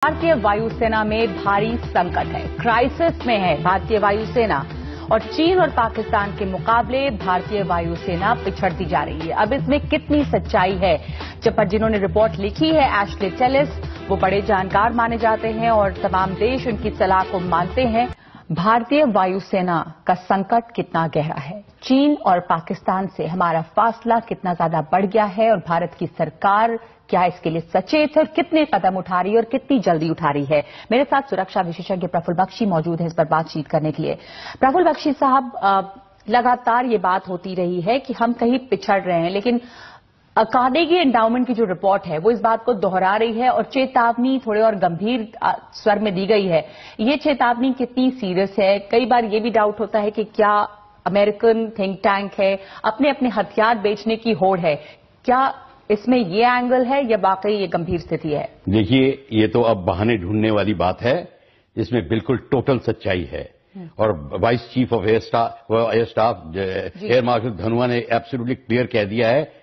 भारतीय वायुसेना में भारी संकट है, क्राइसिस में है भारतीय वायुसेना और चीन और पाकिस्तान के मुकाबले भारतीय वायुसेना पिछड़ती जा रही है। अब इसमें कितनी सच्चाई है? जिन्होंने रिपोर्ट लिखी है एशले टेलिस, वो बड़े जानकार माने जाते हैं और तमाम देश उनकी सलाह को मानते हैं। भारतीय वायुसेना का संकट कितना गहरा है, चीन और पाकिस्तान से हमारा फासला कितना ज्यादा बढ़ गया है और भारत की सरकार क्या इसके लिए सचेत है और कितने कदम उठा रही है और कितनी जल्दी उठा रही है। मेरे साथ सुरक्षा विशेषज्ञ प्रफुल्ल बख्शी मौजूद हैं इस पर बातचीत करने के लिए। प्रफुल्ल बख्शी साहब, लगातार ये बात होती रही है कि हम कहीं पिछड़ रहे हैं, लेकिन कार्नेगी एंडाउमेंट की जो रिपोर्ट है वो इस बात को दोहरा रही है और चेतावनी थोड़े और गंभीर स्वर में दी गई है। ये चेतावनी कितनी सीरियस है? कई बार ये भी डाउट होता है कि क्या अमेरिकन थिंक टैंक है, अपने अपने हथियार बेचने की होड़ है, क्या इसमें ये एंगल है या वाकई ये गंभीर स्थिति है? देखिए, ये तो अब बहाने ढूंढने वाली बात है, जिसमें बिल्कुल टोटल सच्चाई है। और vice chief of air staff air marshal Dhanoa ने एब्सोल्युटली क्लियर कह दिया है,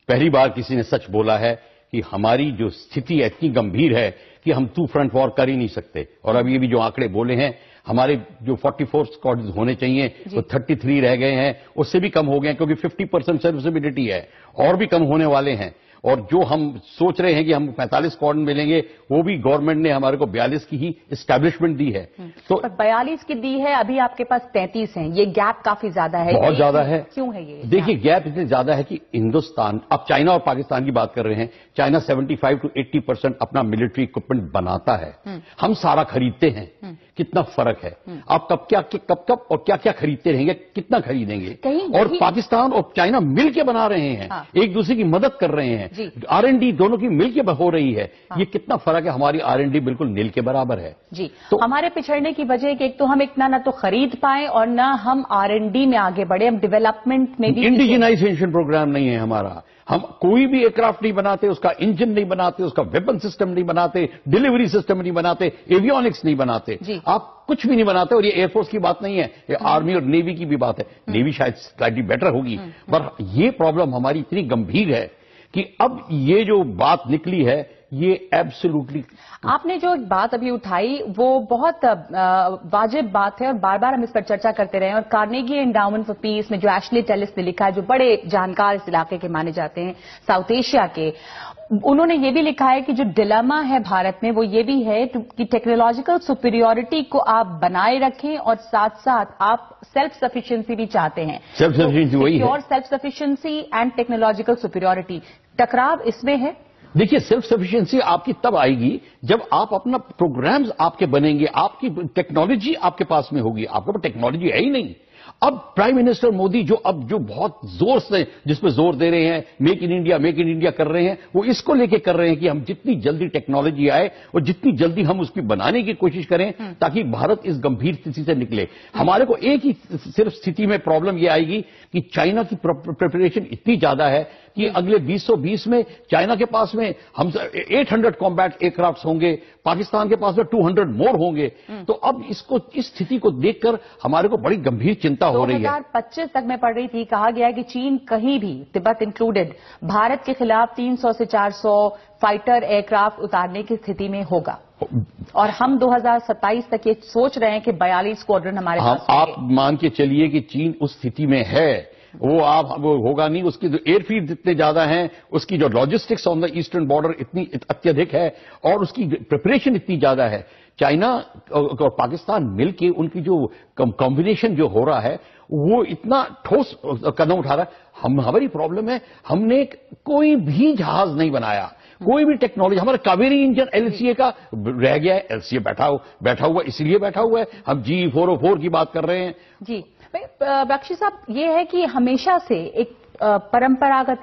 पहली बार किसी ने सच बोला है कि हमारी जो स्थिति इतनी गंभीर है कि हम टू फ्रंट वॉर कर ही नहीं सकते। और अब ये भी जो आंकड़े बोले हैं, हमारे जो 44 स्क्वाड्स होने चाहिए वो 33 रह गए हैं, उससे भी कम हो गए हैं क्योंकि 50% सर्विसिबिलिटी है, और भी कम होने वाले हैं। और जो हम सोच रहे हैं कि हम 45 स्क्वाड मिलेंगे, वो भी गवर्नमेंट ने हमारे को 42 की ही एस्टैब्लिशमेंट दी है। तो 42 की दी है, अभी आपके पास 33 हैं, ये गैप काफी ज्यादा है। बहुत ज्यादा है। क्यों है ये? देखिए, गैप इतने ज्यादा है कि हिंदुस्तान, अब चाइना और पाकिस्तान की बात कर रहे हैं, चाइना 75 to 80% अपना मिलिट्री इक्विपमेंट बनाता है, हम सारा खरीदते हैं। कितना फर्क है? आप कब और क्या क्या खरीदते रहेंगे, कितना खरीदेंगे? और पाकिस्तान और चाइना मिल के बना रहे हैं, एक दूसरे की मदद कर रहे हैं, R&D दोनों की मिल के हो रही है। ये कितना फर्क है? हमारी R&D बिल्कुल नील के बराबर है जी। तो हमारे पिछड़ने की वजह कि एक तो हम इतना ना तो खरीद पाए और ना हम R&D में आगे बढ़े, हम डेवलपमेंट में भी। इंडिजिनाइजेशन प्रोग्राम नहीं है हमारा। हम कोई भी एयरक्राफ्ट नहीं बनाते, उसका इंजन नहीं बनाते, उसका वेपन सिस्टम नहीं बनाते, डिलीवरी सिस्टम नहीं बनाते, एवियोनिक्स नहीं बनाते, आप कुछ भी नहीं बनाते। और ये एयरफोर्स की बात नहीं है, ये आर्मी और नेवी की भी बात है। नेवी शायद स्लाइटली बेटर होगी, पर ये प्रॉब्लम हमारी इतनी गंभीर है कि अब ये जो बात निकली है, ये एब्सोल्युटली। आपने जो बात अभी उठाई वो बहुत वाजिब बात है और बार बार हम इस पर चर्चा करते रहे हैं। और कार्नेगी एंडाउमेंट फॉर पीस में जो एशले टेलिस ने लिखा है, जो बड़े जानकार इस इलाके के माने जाते हैं, साउथ एशिया के, उन्होंने ये भी लिखा है कि जो डिलेमा है भारत में वो ये भी है कि टेक्नोलॉजिकल सुपीरियोरिटी को आप बनाए रखें और साथ साथ आप सेल्फ सफिशिएंसी भी चाहते हैं। सेल्फ सफिशिएंसी वही है, और self sufficiency and technological superiority, टकराव इसमें है। देखिए, सेल्फ सफिशिएंसी आपकी तब आएगी जब आप अपना प्रोग्राम्स आपके बनेंगे, आपकी टेक्नोलॉजी आपके पास में होगी। आपके पास टेक्नोलॉजी है ही नहीं। अब प्राइम मिनिस्टर मोदी जो बहुत जोर से जिस पे जोर दे रहे हैं, मेक इन इंडिया कर रहे हैं, वो इसको लेके कर रहे हैं कि हम जितनी जल्दी टेक्नोलॉजी आए और जितनी जल्दी हम उसकी बनाने की कोशिश करें ताकि भारत इस गंभीर स्थिति से निकले। हमारे को एक ही सिर्फ स्थिति में प्रॉब्लम ये आएगी कि चाइना की प्रिपरेशन इतनी ज्यादा है कि अगले 2020 में चाइना के पास में हम 800 कॉम्बैट एयरक्राफ्ट होंगे, पाकिस्तान के पास में 200 मोर होंगे। तो अब इस स्थिति को देखकर हमारे को बड़ी गंभीर चिंता हो रही है। 2025 तक मैं पढ़ रही थी, कहा गया है कि चीन कहीं भी, तिब्बत इंक्लूडेड, भारत के खिलाफ 300 से 400 फाइटर एयरक्राफ्ट उतारने की स्थिति में होगा। और हम 2027 तक ये सोच रहे हैं कि 42 स्क्वाड्रन हमारे पास। आप मान के चलिए कि चीन उस स्थिति में है, वो होगा नहीं। उसकी जो एयरफील्ड इतने ज्यादा हैं, उसकी जो logistics on the eastern border इतनी अत्यधिक है और उसकी प्रिपरेशन इतनी ज्यादा है। चाइना और पाकिस्तान मिलके उनकी जो कॉम्बिनेशन जो हो रहा है, वो इतना ठोस कदम उठा रहा है। हमारी प्रॉब्लम है, हमने कोई भी जहाज नहीं बनाया, कोई भी टेक्नोलॉजी। हमारा कावेरी इंजन LCA का रह गया है, LCA बैठा हुआ इसलिए बैठा हुआ है। हम GE404 की बात कर रहे हैं जी। बख्शी साहब, ये है कि हमेशा से एक परंपरागत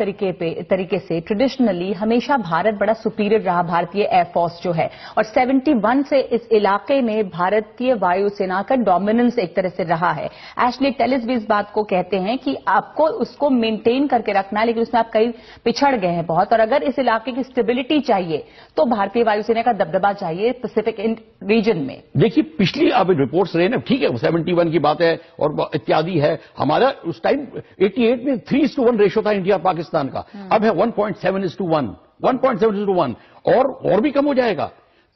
तरीके से ट्रेडिशनली हमेशा भारत बड़ा सुपीरियर रहा, भारतीय एयरफोर्स जो है, और 71 से इस इलाके में भारतीय वायुसेना का डोमिनेंस एक तरह से रहा है। एशले टेलिस भी इस बात को कहते हैं कि आपको उसको मेंटेन करके रखना है, लेकिन उसमें आप कई पिछड़ गए हैं बहुत, और अगर इस इलाके की स्टेबिलिटी चाहिए तो भारतीय वायुसेना का दबदबा चाहिए पैसिफिक रीजन में। देखिए, पिछली अब रिपोर्ट्स रहे ना, ठीक है, 71 की बात है और इत्यादि है। हमारा उस टाइम 88 में 3:1 रेशो था इंडिया पाकिस्तान का, अब है 1.7:1 और भी कम हो जाएगा।